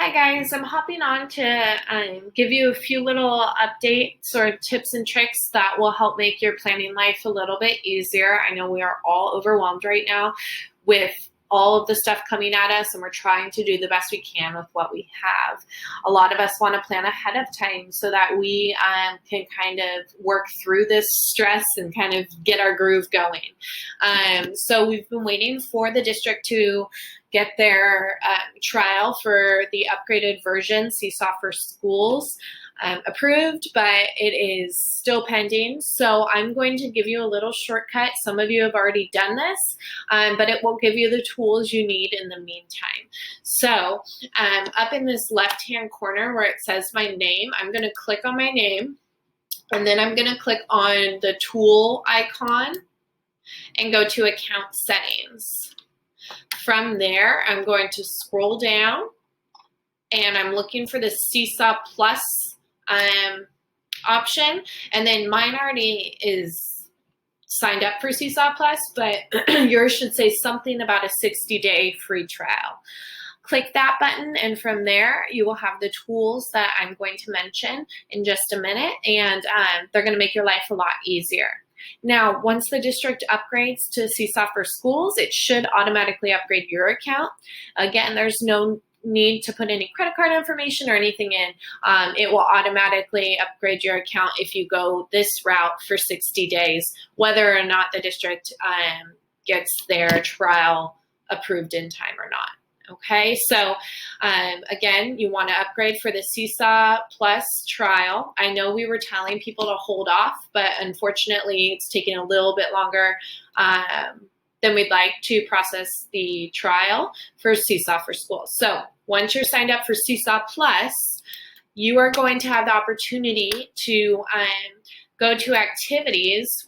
Hi guys, I'm hopping on to give you a few little updates or tips and tricks that will help make your planning life a little bit easier. I know we are all overwhelmed right now with all of the stuff coming at us, and we're trying to do the best we can with what we have. A lot of us want to plan ahead of time so that we can kind of work through this stress and kind of get our groove going. So we've been waiting for the district to get their trial for the upgraded version, Seesaw for Schools, approved, but it is still pending. So I'm going to give you a little shortcut. Some of you have already done this, but it will give you the tools you need in the meantime. So up in this left-hand corner where it says my name, I'm going to click on my name, and then I'm going to click on the tool icon and go to account settings. From there, I'm going to scroll down, and I'm looking for the Seesaw Plus option, and then mine already is signed up for Seesaw Plus, but yours should say something about a 60-day free trial. Click that button, and from there you will have the tools that I'm going to mention in just a minute, and they're going to make your life a lot easier. Now, once the district upgrades to Seesaw for Schools, it should automatically upgrade your account. Again, there's no need to put any credit card information or anything in. It will automatically upgrade your account if you go this route for 60 days, whether or not the district gets their trial approved in time or not. Okay, so again, you want to upgrade for the Seesaw Plus trial. I know we were telling people to hold off, but unfortunately it's taking a little bit longer than we'd like to process the trial for Seesaw for Schools. So once you're signed up for Seesaw Plus, you are going to have the opportunity to go to activities,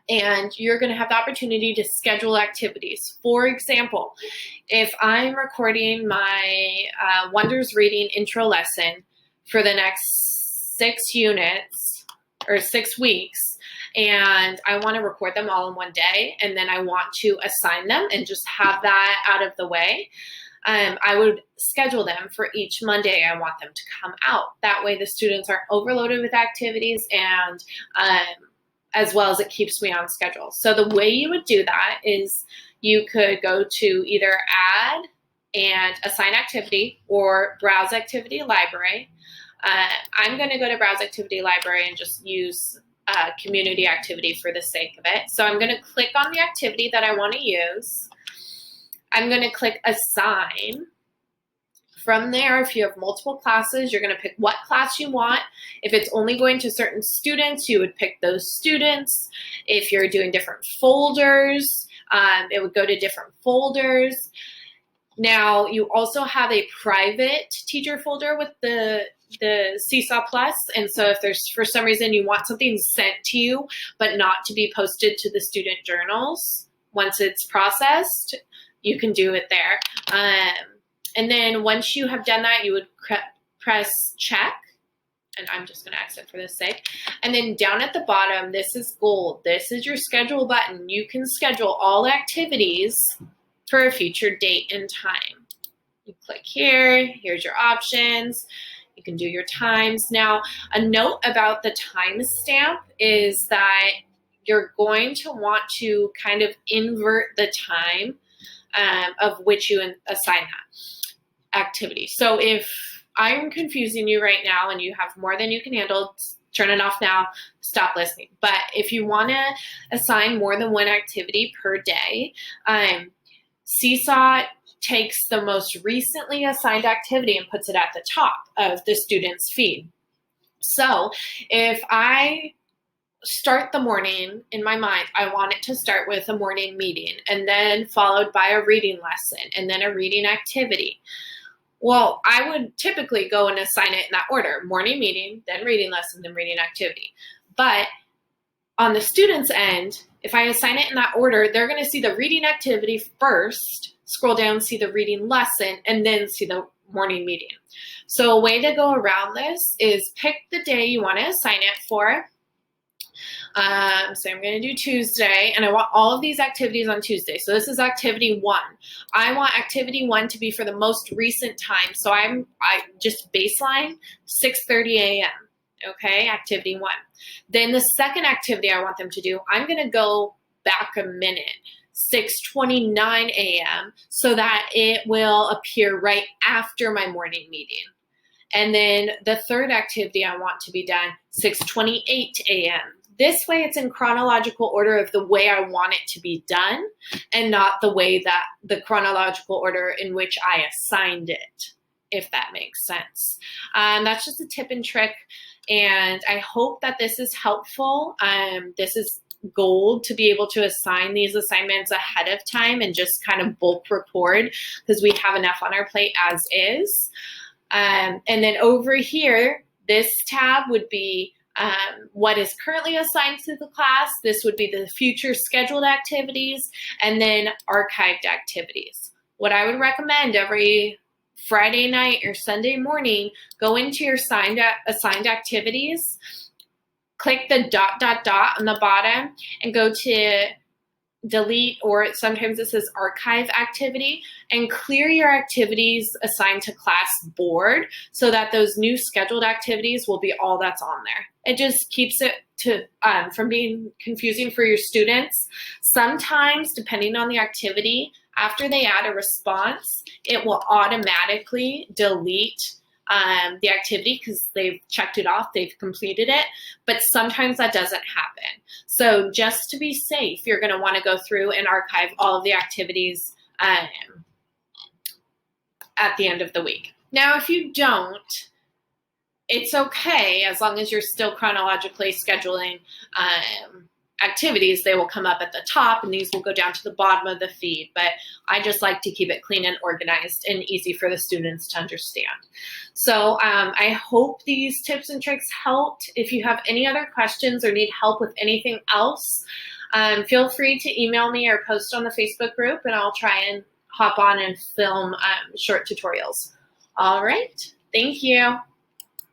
and you're going to have the opportunity to schedule activities. For example, if I'm recording my Wonders Reading intro lesson for the next 6 units or 6 weeks, and I want to record them all in one day, and then I want to assign them and just have that out of the way, I would schedule them for each Monday I want them to come out. That way the students aren't overloaded with activities, and as well as it keeps me on schedule. So the way you would do that is you could go to either add and assign activity or browse activity library. I'm going to go to browse activity library and just use community activity for the sake of it. So I'm going to click on the activity that I want to use. I'm going to click assign. From there, if you have multiple classes, you're going to pick what class you want. If it's only going to certain students, you would pick those students. If you're doing different folders, it would go to different folders. Now, you also have a private teacher folder with the Seesaw Plus, and so if there's, for some reason, you want something sent to you, but not to be posted to the student journals, once it's processed, you can do it there. And then once you have done that, you would press check, and I'm just going to exit for this sake. And then down at the bottom, this is gold. This is your schedule button. You can schedule all activities for a future date and time. You click here, here's your options. You can do your times. Now, a note about the timestamp is that you're going to want to kind of invert the time of which you assign that activity. So if I'm confusing you right now and you have more than you can handle, turn it off now, stop listening. But if you want to assign more than one activity per day, Seesaw takes the most recently assigned activity and puts it at the top of the student's feed. So if I start the morning in my mind, I want it to start with a morning meeting and then followed by a reading lesson and then a reading activity. Well, I would typically go and assign it in that order: morning meeting, then reading lesson, then reading activity. But on the student's end, if I assign it in that order, they're going to see the reading activity first, scroll down, see the reading lesson, and then see the morning meeting. So a way to go around this is pick the day you want to assign it for. So I'm going to do Tuesday, and I want all of these activities on Tuesday. So this is activity 1. I want activity 1 to be for the most recent time. So I just baseline 6:30 a.m. Okay, activity 1. Then the second activity I want them to do, I'm going to go back a minute, 6:29 a.m., so that it will appear right after my morning meeting. And then the third activity I want to be done, 6:28 a.m. This way it's in chronological order of the way I want it to be done, and not the way that the chronological order in which I assigned it, if that makes sense. That's just a tip and trick, and I hope that this is helpful. This is gold to be able to assign these assignments ahead of time and just kind of bulk record, because we have enough on our plate as is. And then over here, this tab would be what is currently assigned to the class. This would be the future scheduled activities, and then archived activities. What I would recommend every Friday night or Sunday morning, go into your assigned activities, click the ... on the bottom, and go to delete, or sometimes it says archive activity, and clear your activities assigned to class board so that those new scheduled activities will be all that's on there. It just keeps it from being confusing for your students. Sometimes, depending on the activity, after they add a response, it will automatically delete the activity because they've checked it off, they've completed it, but sometimes that doesn't happen. So just to be safe, you're going to want to go through and archive all of the activities at the end of the week. Now, if you don't, it's okay as long as you're still chronologically scheduling activities. They will come up at the top, and these will go down to the bottom of the feed. But I just like to keep it clean and organized and easy for the students to understand. So I hope these tips and tricks helped. If you have any other questions or need help with anything else, feel free to email me or post on the Facebook group, and I'll try and hop on and film short tutorials. All right. Thank you.